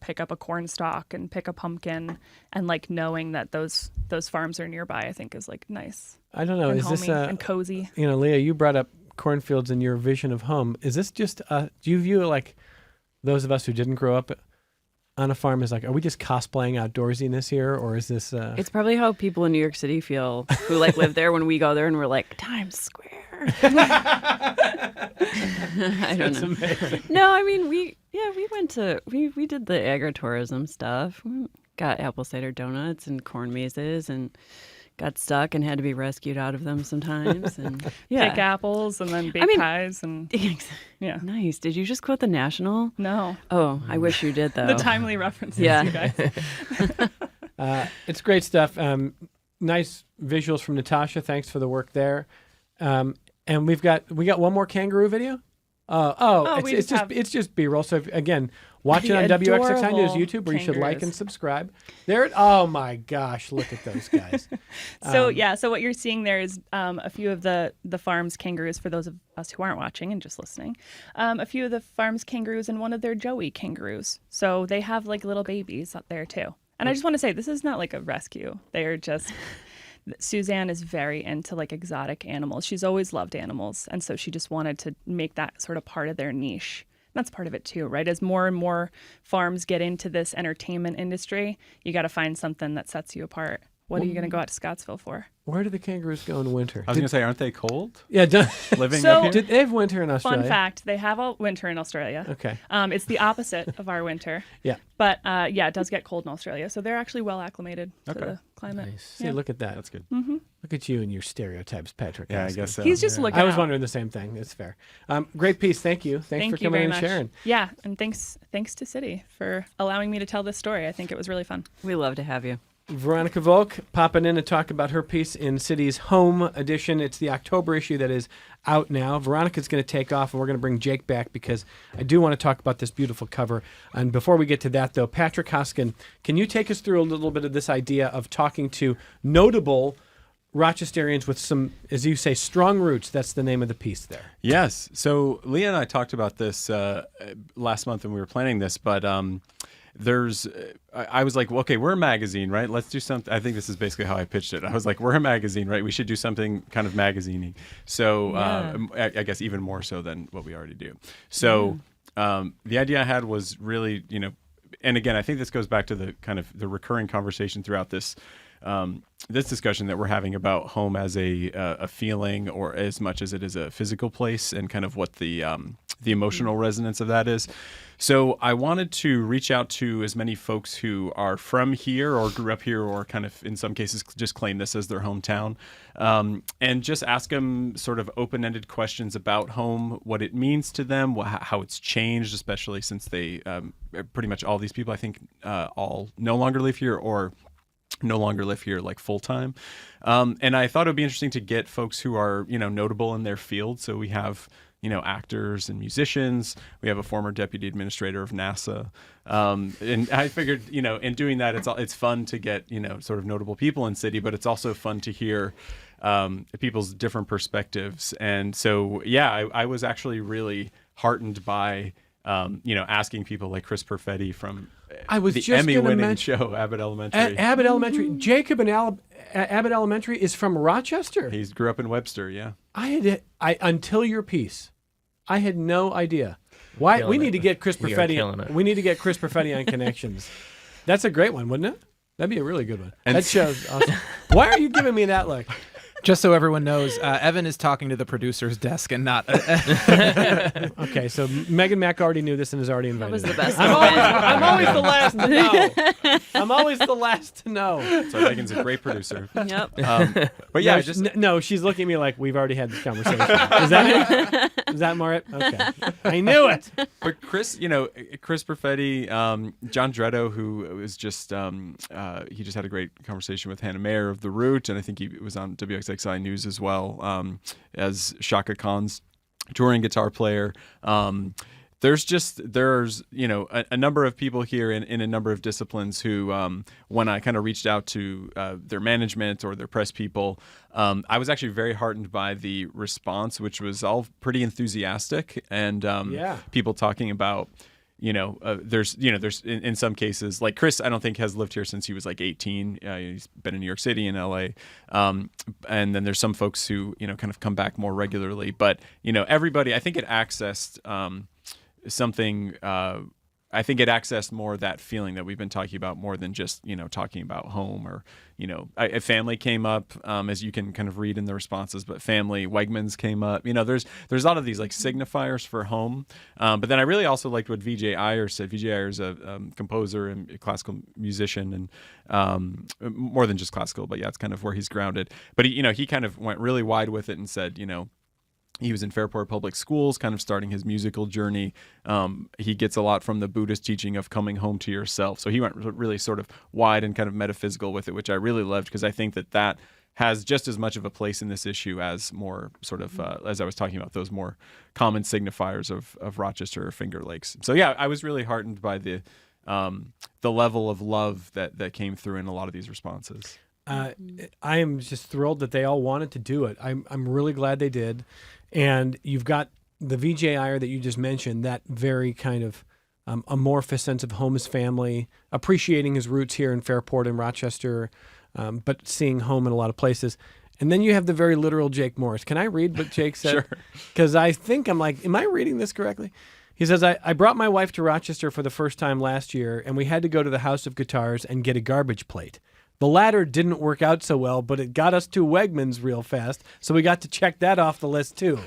pick up a corn stalk and pick a pumpkin, and like knowing that those farms are nearby, I think is like nice I don't know. and Is homey this and cozy. Leah, you brought up cornfields in your vision of home. Is this just do you view it like those of us who didn't grow up on a farm is like, are we just cosplaying outdoorsiness here, or is this? It's probably how people in New York City feel who like live there when we go there and we're like, Times Square. I don't know. Amazing. No, I mean we went to we did the agritourism stuff. We got apple cider donuts and corn mazes and got stuck and had to be rescued out of them sometimes. And yeah, Pick apples and then bake pies and yeah. Nice. Did you just quote the National? No, Oh, I wish you did though. the timely references, Yeah. you guys. It's great stuff. Nice visuals from Natasha. Thanks for the work there. And we got one more kangaroo video. we It's just just B-roll. So again, watch it The on WXXI News adorable YouTube, where you should like kangaroos. and subscribe. There. Oh my gosh, look at those guys. So so what you're seeing there is a few of the farm's kangaroos. For those of us who aren't watching and just listening, a few of the farm's kangaroos and one of their joey kangaroos. So they have like little babies up there too. And I just want to say, this is not like a rescue. They are just. Suzanne is very into like exotic animals. She's always loved animals, and so she just wanted to make that sort of part of their niche. That's part of it too, right? As more and more farms get into this entertainment industry, you got to find something that sets you apart. What are you going to go out to Scottsville for? Where do the kangaroos go in winter? I was going to say, aren't they cold Yeah. living So- up here? Did they have winter in Australia? Fun fact, they have a winter in Australia. Okay. It's the opposite of our winter. Yeah. But it does get cold in Australia. So they're actually well acclimated to Okay. the climate. Nice. See, look at that. That's good. Look at you and your stereotypes, Patrick. Yeah, I Hoskin. guess so. He's just looking I was out. wondering the same thing. It's fair. Great piece. Thank you. Thanks Thank for you coming very in much. and sharing. Yeah, and thanks to City for allowing me to tell this story. I think it was really fun. We love to have you. Veronica Volk popping in to talk about her piece in City's Home edition. It's the October issue that is out now. Veronica's going to take off, and we're going to bring Jake back because I do want to talk about this beautiful cover. And before we get to that, though, Patrick Hoskin, can you take us through a little bit of this idea of talking to notable Rochesterians with some, as you say, strong roots? That's the name of the piece there. Yes. So Leah and I talked about this last month when we were planning this, but I was like, well, okay, we're a magazine, right? Let's do something. I think this is basically how I pitched it. I was like, we're a magazine, right? We should do something kind of magazine-y. So I guess even more so than what we already do. So the idea I had was really, and again, I think this goes back to the kind of the recurring conversation throughout this this discussion that we're having about home as a feeling, or as much as it is a physical place, and kind of what the emotional resonance of that is. So I wanted to reach out to as many folks who are from here or grew up here, or kind of in some cases just claim this as their hometown, and just ask them sort of open-ended questions about home, what it means to them, how it's changed, especially since they pretty much all these people, I think, all no longer live here or no longer live here like full time. And I thought it would be interesting to get folks who are, notable in their field. So we have, actors and musicians. We have a former deputy administrator of NASA. And I figured, in doing that, it's fun to get, sort of notable people in city, but it's also fun to hear people's different perspectives. And so, I was actually really heartened by, asking people like Chris Perfetti from I was the just gonna Emmy-winning mention- show Abbott Elementary. Abbott Elementary. Jacob in Abbott Elementary is from Rochester. He grew up in Webster, yeah. I until your piece, I had no idea. Why Killing we it. need to get Chris We are Perfetti. killing it. We need to get Chris Perfetti on Connections. That's a great one, wouldn't it? That'd be a really good one. And That show's awesome. Why are you giving me that look? Just so everyone knows, Evan is talking to the producer's desk and not. Okay, so Megan Mack already knew this and is already invited. was the in. best I'm always the last to know. I'm always the last to know. So Megan's a great producer. Yep. But yeah, No, she's looking at me like we've already had this conversation. Is that it? Is that Marit? Okay, I knew it. but Chris, Chris Perfetti, John Dretto, who was just he just had a great conversation with Hannah Mayer of The Root, and I think he was on WXXI News as well, as Shaka Khan's touring guitar player. There's a number of people here in a number of disciplines who, when I kind of reached out to their management or their press people, I was actually very heartened by the response, which was all pretty enthusiastic, and people talking about, there's in some cases, like Chris, I don't think has lived here since he was like 18. He's been in New York City and LA. And then there's some folks who, kind of come back more regularly, but everybody, I think it accessed, something I think it accessed more of that feeling that we've been talking about more than just, talking about home or, family came up, as you can kind of read in the responses, but family, Wegmans came up. There's a lot of these like signifiers for home. But then I really also liked what VJ Iyer said. VJ Iyer is a composer and a classical musician, and more than just classical, but yeah, it's kind of where he's grounded. But he kind of went really wide with it and said, he was in Fairport Public Schools, kind of starting his musical journey. He gets a lot from the Buddhist teaching of coming home to yourself. So he went really sort of wide and kind of metaphysical with it, which I really loved, because I think that has just as much of a place in this issue as more sort of, as I was talking about, those more common signifiers of Rochester or Finger Lakes. So yeah, I was really heartened by the level of love that came through in a lot of these responses. I am just thrilled that they all wanted to do it. I'm really glad they did. And you've got the VJ Iyer that you just mentioned, that very kind of amorphous sense of home as family, appreciating his roots here in Fairport and Rochester, but seeing home in a lot of places. And then you have the very literal Jake Morris. Can I read what Jake said? Sure. Because I think am I reading this correctly? He says, I brought my wife to Rochester for the first time last year, and we had to go to the House of Guitars and get a garbage plate. The latter didn't work out so well, but it got us to Wegmans real fast, so we got to check that off the list too.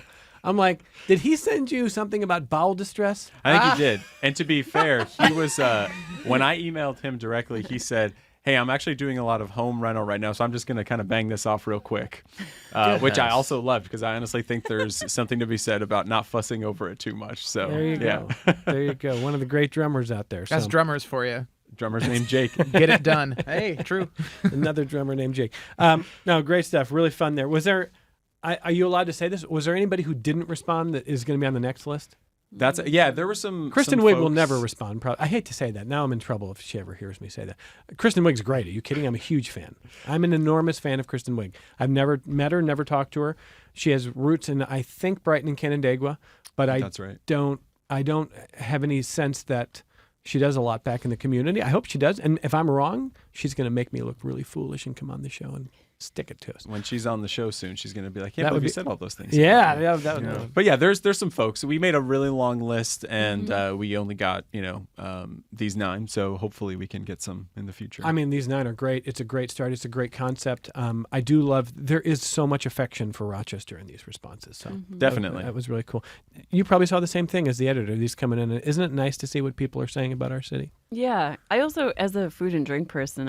I'm like, did he send you something about bowel distress? I think he did. And to be fair, he was when I emailed him directly, he said, hey, I'm actually doing a lot of home rental right now, so I'm just going to kind of bang this off real quick, which I also loved, because I honestly think there's something to be said about not fussing over it too much. So there you go. There you go. One of the great drummers out there. That's drummers for you. Drummer's named Jake. Get it done. Hey, true. Another drummer named Jake. No, great stuff. Really fun there. Was there, are you allowed to say this? Was there anybody who didn't respond that is going to be on the next list? There were some. Kristen Wiig will never respond. I hate to say that. Now I'm in trouble if she ever hears me say that. Kristen Wiig's great. Are you kidding? I'm a huge fan. I'm an enormous fan of Kristen Wiig. I've never met her, never talked to her. She has roots in, I think, Brighton and Canandaigua, but That's right. I don't have any sense that she does a lot back in the community. I hope she does. And if I'm wrong, she's going to make me look really foolish and come on the show and stick it to us. When she's on the show soon, she's going to be like, yeah, but you said all those things. Yeah. That would But yeah, there's some folks. We made a really long list, and we only got, these 9. So hopefully we can get some in the future. I mean, these 9 are great. It's a great start. It's a great concept. I do love, there is so much affection for Rochester in these responses. So Definitely. That was really cool. You probably saw the same thing as the editor, these coming in. Isn't it nice to see what people are saying about our city? Yeah. I also, as a food and drink person,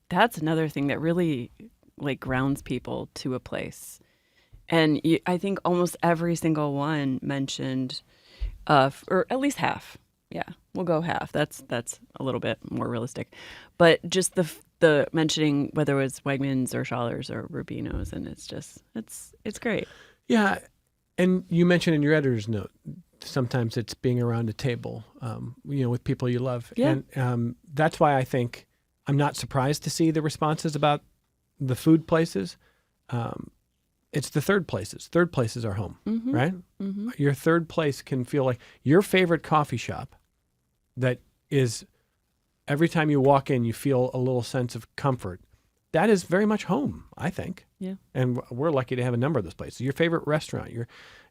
that's another thing that really grounds people to a place. And I think almost every single one mentioned, or at least half. Yeah, we'll go half. That's a little bit more realistic. But just the mentioning whether it was Wegmans or Schaller or Rubino's, and it's great. Yeah, and you mentioned in your editor's note, sometimes it's being around a table, with people you love. Yeah. And that's why I think I'm not surprised to see the responses about the food places. It's the third places. Third places are home, right? Mm-hmm. Your third place can feel like your favorite coffee shop that is, every time you walk in, you feel a little sense of comfort. That is very much home, I think. Yeah. And we're lucky to have a number of those places. Your favorite restaurant,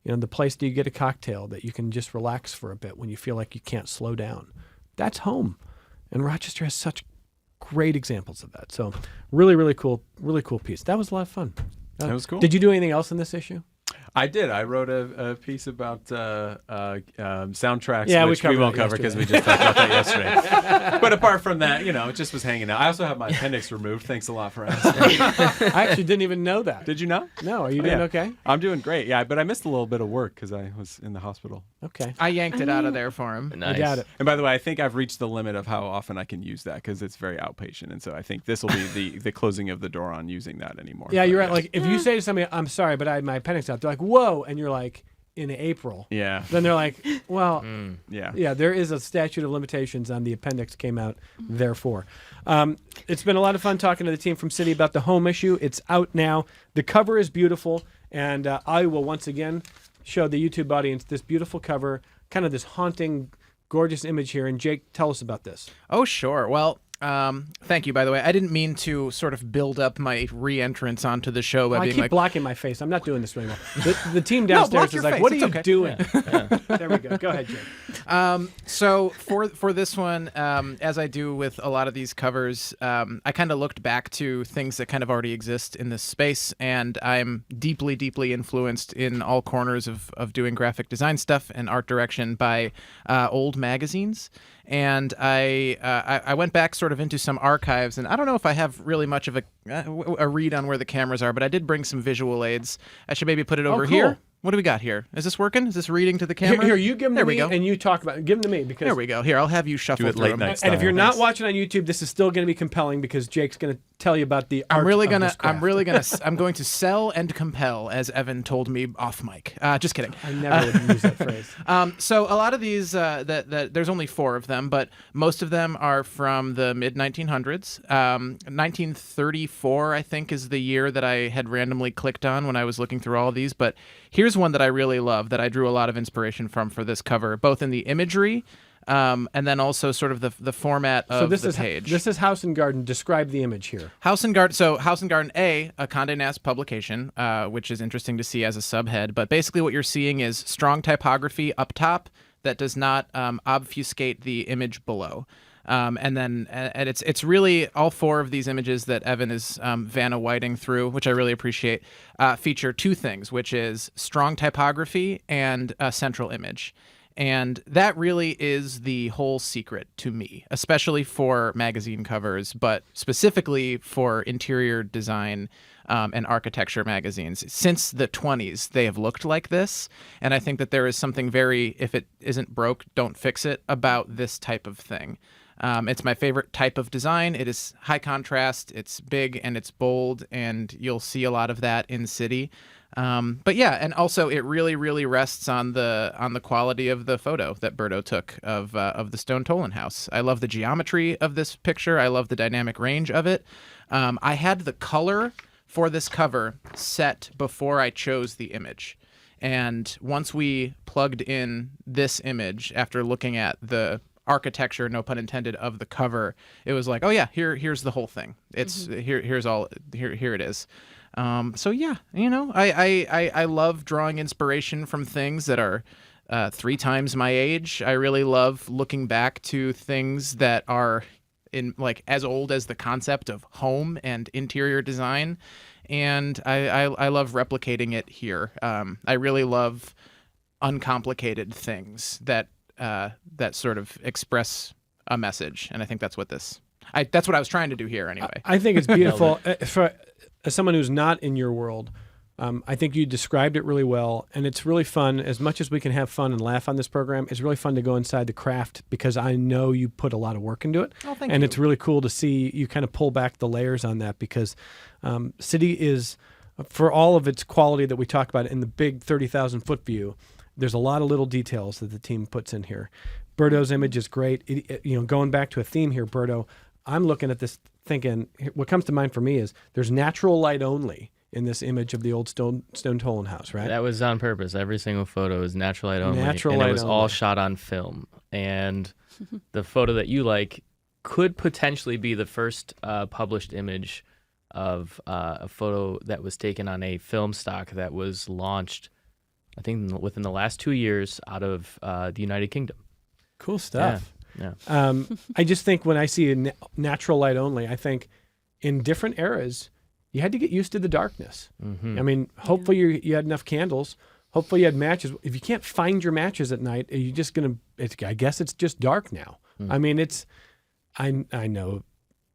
the place that you get a cocktail that you can just relax for a bit when you feel like you can't slow down. That's home. And Rochester has such great examples of that. So really, really cool piece. That was a lot of fun. That was cool. Did you do anything else in this issue? I did. I wrote a piece about soundtracks, Yeah, which we won't cover because we just talked about that yesterday. But apart from that, it just was hanging out. I also have my appendix removed. Thanks a lot for asking. I actually didn't even know that. Did you not? No. Are you doing okay? I'm doing great. Yeah, but I missed a little bit of work because I was in the hospital. Okay. I yanked it out of there for him. Nice. I got it. And by the way, I think I've reached the limit of how often I can use that because it's very outpatient. And so I think this will be the closing of the door on using that anymore. Yeah, But you're right. Like if you say to somebody, I'm sorry, but I had my appendix out, they're like, whoa. And you're like, in April. Yeah. Then they're like, well, Yeah, there is a statute of limitations on the appendix came out, therefore. It's been a lot of fun talking to the team from City about the home issue. It's out now. The cover is beautiful, and I will once again show the YouTube audience this beautiful cover, kind of this haunting, gorgeous image here. And Jake, tell us about this. Oh, sure. Well, Thank you, by the way. I didn't mean to sort of build up my re-entrance onto the show by I being keep like, blocking my face. I'm not doing this anymore. The team No, block downstairs your is like, face. what are It's you okay. doing? There we go. Go ahead, Jake. So for this one, as I do with a lot of these covers, I kind of looked back to things that kind of already exist in this space, and I'm deeply, deeply influenced in all corners of doing graphic design stuff and art direction by old magazines. And I went back sort of into some archives, and I don't know if I have really much of a read on where the cameras are, but I did bring some visual aids. I should maybe put it over cool. here. What do we got here? Is this working? Is this reading to the camera? Here, you give them there to we me, go. and you talk about it. Give them to me because. There we go. Here, I'll have you shuffle Do it through late them. night And if style. you're not watching on YouTube, this is still going to be compelling because Jake's going to tell you about the art I'm really of gonna. this craft. I'm going to sell and compel, as Evan told me off mic. Just kidding. I never would use that phrase. So a lot of these, that there's only 4 of them, but most of them are from the mid 1900s. 1934, I think, is the year that I had randomly clicked on when I was looking through all of these. But here's one that I really love that I drew a lot of inspiration from for this cover, both in the imagery. And then also sort of the format of So this the is page. This is House and Garden. Describe the image here. House and Garden. So House and Garden, a Condé Nast publication, which is interesting to see as a subhead. But basically, what you're seeing is strong typography up top that does not obfuscate the image below. And it's really all 4 of these images that Evan is Vanna Whiting through, which I really appreciate, feature 2 things, which is strong typography and a central image. And that really is the whole secret to me, especially for magazine covers, but specifically for interior design and architecture magazines. Since the 20s, they have looked like this. And I think that there is something very, if it isn't broke, don't fix it, about this type of thing. It's my favorite type of design. It is high contrast, it's big, and it's bold, and you'll see a lot of that in City. But yeah, and also it really, really rests on the quality of the photo that Berto took of the Stone Tolan house. I love the geometry of this picture. I love the dynamic range of it. I had the color for this cover set before I chose the image. And once we plugged in this image, after looking at the architecture, no pun intended, of the cover, it was like, oh yeah, here's the whole thing. It's here it is. So yeah, I love drawing inspiration from things that are 3 times my age. I really love looking back to things that are in like as old as the concept of home and interior design, and I love replicating it here. I really love uncomplicated things that sort of express a message, and I think that's what that's what I was trying to do here anyway. I think it's beautiful. For as someone who's not in your world, I think you described it really well, and it's really fun. As much as we can have fun and laugh on this program, it's really fun to go inside the craft because I know you put a lot of work into it. Oh, thank and you. it's really cool to see you kind of pull back the layers on that because City is, for all of its quality that we talk about in the big 30,000 foot view, there's a lot of little details that the team puts in here. Berto's image is great. Going back to a theme here, Berto, I'm looking at this thinking, what comes to mind for me is there's natural light only in this image of the old Stone Tolan house, right? That was on purpose. Every single photo is natural light only. Natural and light it was only. all shot on film. And the photo that you like could potentially be the first published image of a photo that was taken on a film stock that was launched, I think, within the last 2 years out of the United Kingdom. Cool stuff. Yeah. I just think when I see a natural light only, I think in different eras, you had to get used to the darkness. Mm-hmm. I mean, hopefully you had enough candles. Hopefully you had matches. If you can't find your matches at night, are you just going to, I guess it's just dark now. I mean, I know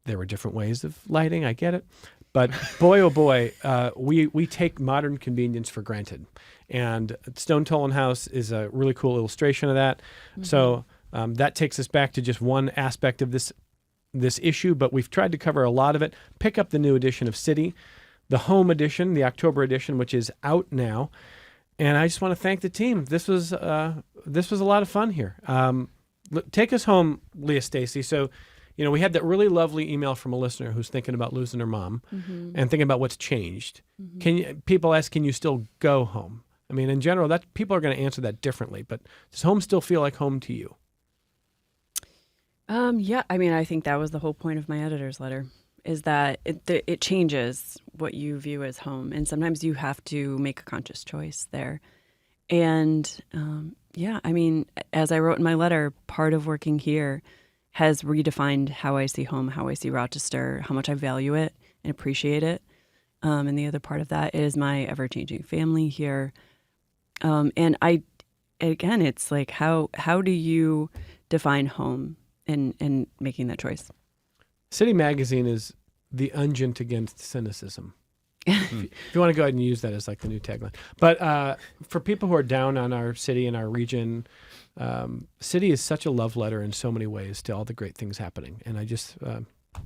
there were different ways of lighting. I get it. But boy, oh boy, we take modern convenience for granted. And Stone Tolan House is a really cool illustration of that. So that takes us back to just one aspect of this issue, but we've tried to cover a lot of it. Pick up the new edition of City, the home edition, the October edition, which is out now. And I just want to thank the team. This was a lot of fun here. Take us home, Leah Stacy. So, we had that really lovely email from a listener who's thinking about losing her mom and thinking about what's changed. People ask, can you still go home? I mean, in general, people are going to answer that differently. But does home still feel like home to you? Yeah, I mean, I think that was the whole point of my editor's letter, is that it changes what you view as home. And sometimes you have to make a conscious choice there. And yeah, I mean, as I wrote in my letter, part of working here has redefined how I see home, how I see Rochester, how much I value it and appreciate it. And the other part of that is my ever-changing family here. And again, it's like, how do you define home in making that choice? City Magazine is the unguent against cynicism. If you want to go ahead and use that as like the new tagline. But for people who are down on our city and our region, city is such a love letter in so many ways to all the great things happening. And I just,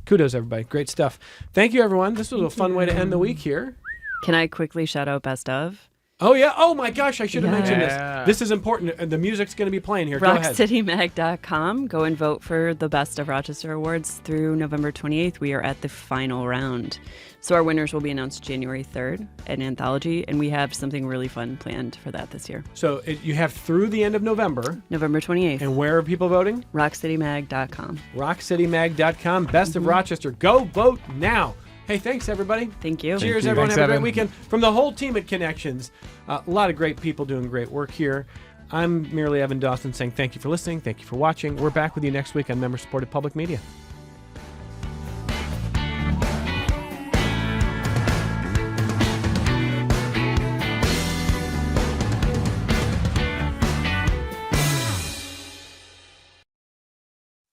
kudos everybody. Great stuff. Thank you, everyone. This was a fun way to end the week here. Can I quickly shout out Best Of? Oh, yeah. Oh, my gosh. I should have mentioned Yeah. this. This is important. The music's going to be playing here. Go ahead. RockCityMag.com. Go and vote for the Best of Rochester Awards through November 28th. We are at the final round. So our winners will be announced January 3rd at Anthology, and we have something really fun planned for that this year. So you have through the end of November. November 28th. And where are people voting? RockCityMag.com. RockCityMag.com. Best of Rochester. Go vote now. Hey, thanks, everybody. Thank you. Cheers, you. everyone. Thanks, Have a great Evan. weekend. From the whole team at Connections, a lot of great people doing great work here. I'm merely Evan Dawson saying thank you for listening. Thank you for watching. We're back with you next week on member-supported public media.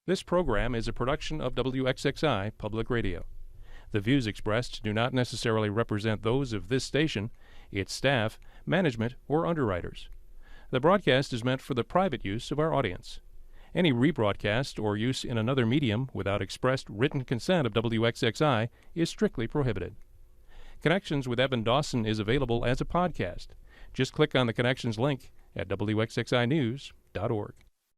This program is a production of WXXI Public Radio. The views expressed do not necessarily represent those of this station, its staff, management, or underwriters. The broadcast is meant for the private use of our audience. Any rebroadcast or use in another medium without expressed written consent of WXXI is strictly prohibited. Connections with Evan Dawson is available as a podcast. Just click on the Connections link at WXXInews.org.